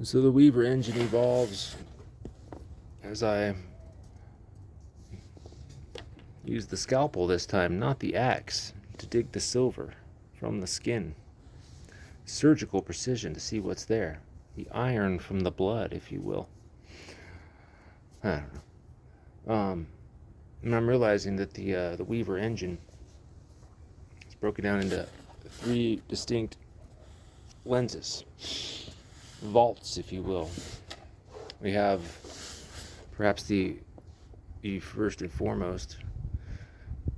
So the Weaver engine evolves as I use the scalpel this time, not the axe, to dig the silver from the skin. Surgical precision to see what's there. The iron from the blood, if you will. I don't know. And I'm realizing that the Weaver engine is broken down into 3 distinct lenses. Vaults, if you will. We have perhaps the first and foremost.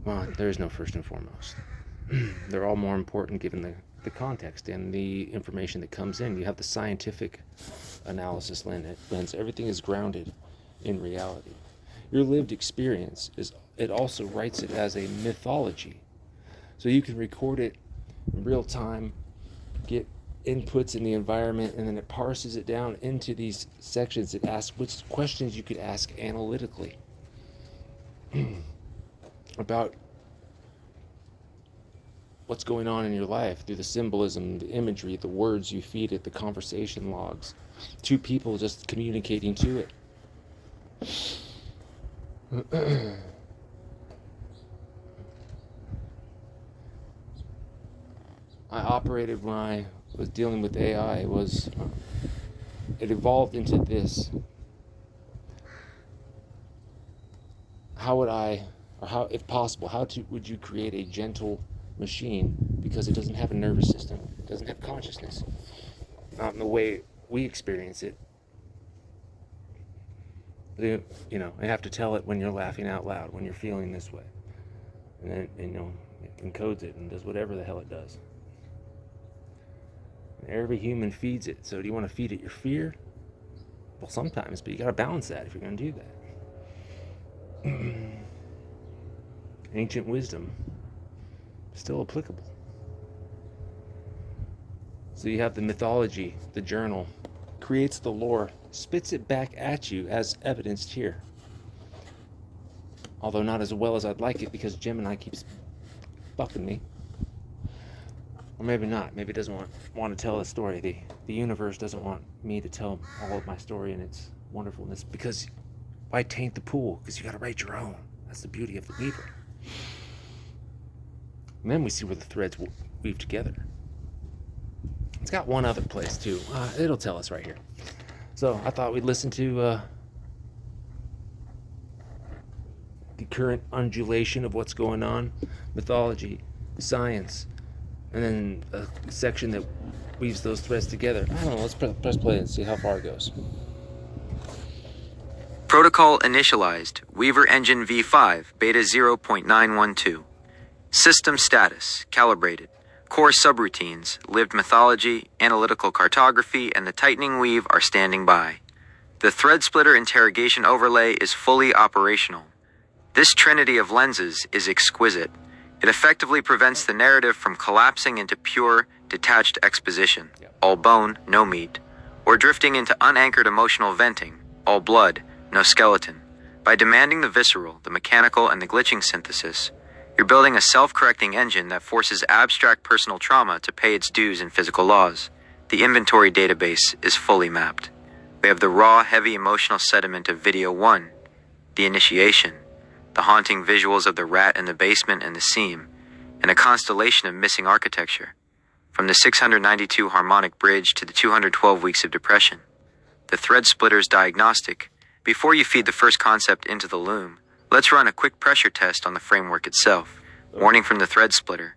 Well, there is no first and foremost. They're all more important given the context and the information that comes in. You have the scientific analysis lens. Everything is grounded in reality. Your lived experience it also writes it as a mythology. So you can record it in real time, get inputs in the environment, and then it parses it down into these sections that ask which questions you could ask analytically about what's going on in your life through the symbolism, the imagery, the words you feed it, the conversation logs, 2 people just communicating to it. I operated when I was dealing with AI. It evolved into this. How would I, or how, if possible, would you create a gentle machine, because it doesn't have a nervous system, it doesn't have consciousness, not in the way we experience it. You have to tell it when you're laughing out loud, when you're feeling this way, and then it encodes it and does whatever the hell it does. And every human feeds it. So do you want to feed it your fear? Well, sometimes, but you got to balance that if you're going to do that. Ancient wisdom, still applicable. So you have the mythology, the journal, creates the lore, spits it back at you as evidenced here. Although not as well as I'd like it, because Gemini keeps bucking me. Or maybe not. Maybe it doesn't want to tell the story. The universe doesn't want me to tell all of my story and its wonderfulness, because why taint the pool? Because you got to write your own. That's the beauty of the Weaver. And then we see where the threads weave together. It's got one other place too. It'll tell us right here. So I thought we'd listen to the current undulation of what's going on, mythology, science, and then a section that weaves those threads together. I don't know, let's press play and see how far it goes. Protocol initialized, Weaver Engine V5, Beta 0.912. System status, calibrated. Core subroutines, lived mythology, analytical cartography, and the tightening weave are standing by. The thread splitter interrogation overlay is fully operational. This trinity of lenses is exquisite. It effectively prevents the narrative from collapsing into pure, detached exposition, all bone, no meat, or drifting into unanchored emotional venting, all blood, no skeleton. By demanding the visceral, the mechanical, and the glitching synthesis, you're building a self-correcting engine that forces abstract personal trauma to pay its dues in physical laws. The inventory database is fully mapped. We have the raw, heavy emotional sediment of Video 1, the initiation, the haunting visuals of the rat in the basement and the seam, and a constellation of missing architecture, from the 692 harmonic bridge to the 212 weeks of depression. The thread splitter's diagnostic. Before you feed the first concept into the loom, let's run a quick pressure test on the framework itself. Warning from the thread splitter.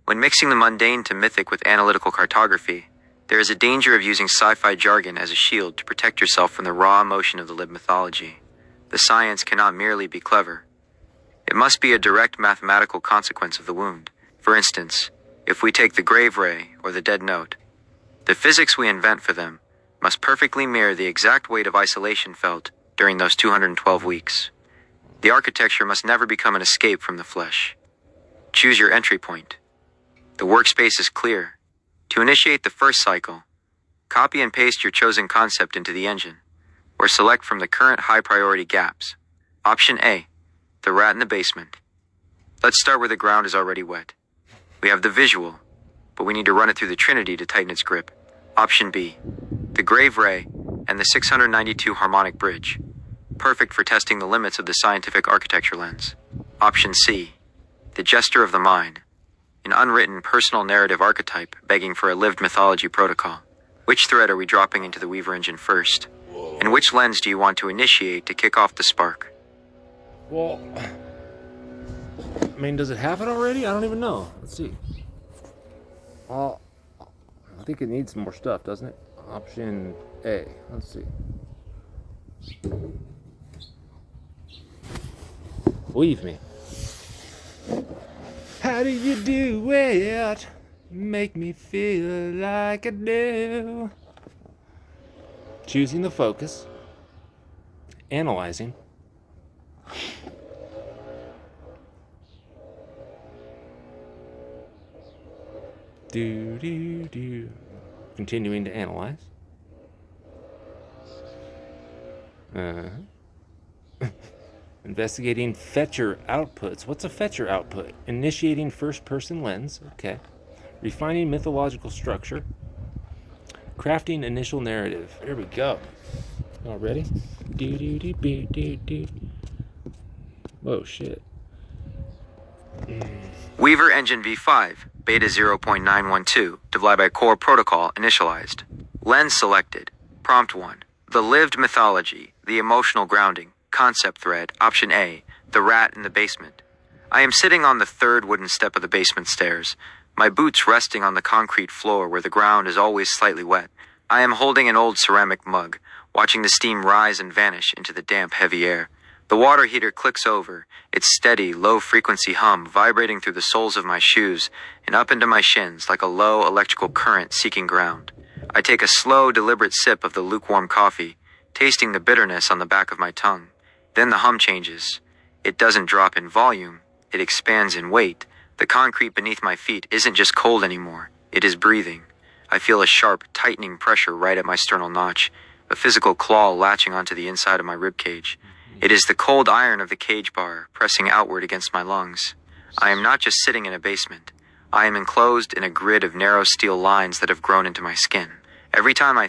When mixing the mundane to mythic with analytical cartography, there is a danger of using sci-fi jargon as a shield to protect yourself from the raw emotion of the lived mythology. The science cannot merely be clever. It must be a direct mathematical consequence of the wound. For instance, if we take the grave ray or the dead note, the physics we invent for them must perfectly mirror the exact weight of isolation felt during those 212 weeks. The architecture must never become an escape from the flesh. Choose your entry point. The workspace is clear. To initiate the first cycle, copy and paste your chosen concept into the engine, or select from the current high-priority gaps. Option A, the rat in the basement. Let's start where the ground is already wet. We have the visual, but we need to run it through the Trinity to tighten its grip. Option B, the grave ray, and the 692 harmonic bridge. Perfect for testing the limits of the scientific architecture lens. Option C, the jester of the mind, an unwritten personal narrative archetype begging for a lived mythology protocol. Which thread are we dropping into the Weaver engine first? And which lens do you want to initiate to kick off the spark? Well, I mean, does it happen already? I don't even know. Let's see. I think it needs more stuff, doesn't it? Option A. Let's see. Weave me. How do you do it? Make me feel like I do. Choosing the focus. Analyzing. Do. Continuing to analyze. Investigating fetcher outputs. What's a fetcher output? Initiating first-person lens. Okay. Refining mythological structure. Crafting initial narrative. Here we go. All ready? Do. Whoa, shit. Weaver engine V5, beta 0.912, divided by core protocol initialized. Lens selected. Prompt 1. The lived mythology, the emotional grounding, concept thread, option A, the rat in the basement. I am sitting on the third wooden step of the basement stairs, my boots resting on the concrete floor where the ground is always slightly wet. I am holding an old ceramic mug, watching the steam rise and vanish into the damp, heavy air. The water heater clicks over, its steady, low-frequency hum vibrating through the soles of my shoes and up into my shins like a low electrical current seeking ground. I take a slow, deliberate sip of the lukewarm coffee, tasting the bitterness on the back of my tongue. Then the hum changes. It doesn't drop in volume, it expands in weight. The concrete beneath my feet isn't just cold anymore, it is breathing. I feel a sharp, tightening pressure right at my sternal notch, a physical claw latching onto the inside of my ribcage. It is the cold iron of the cage bar pressing outward against my lungs. I am not just sitting in a basement. I am enclosed in a grid of narrow steel lines that have grown into my skin. Every time I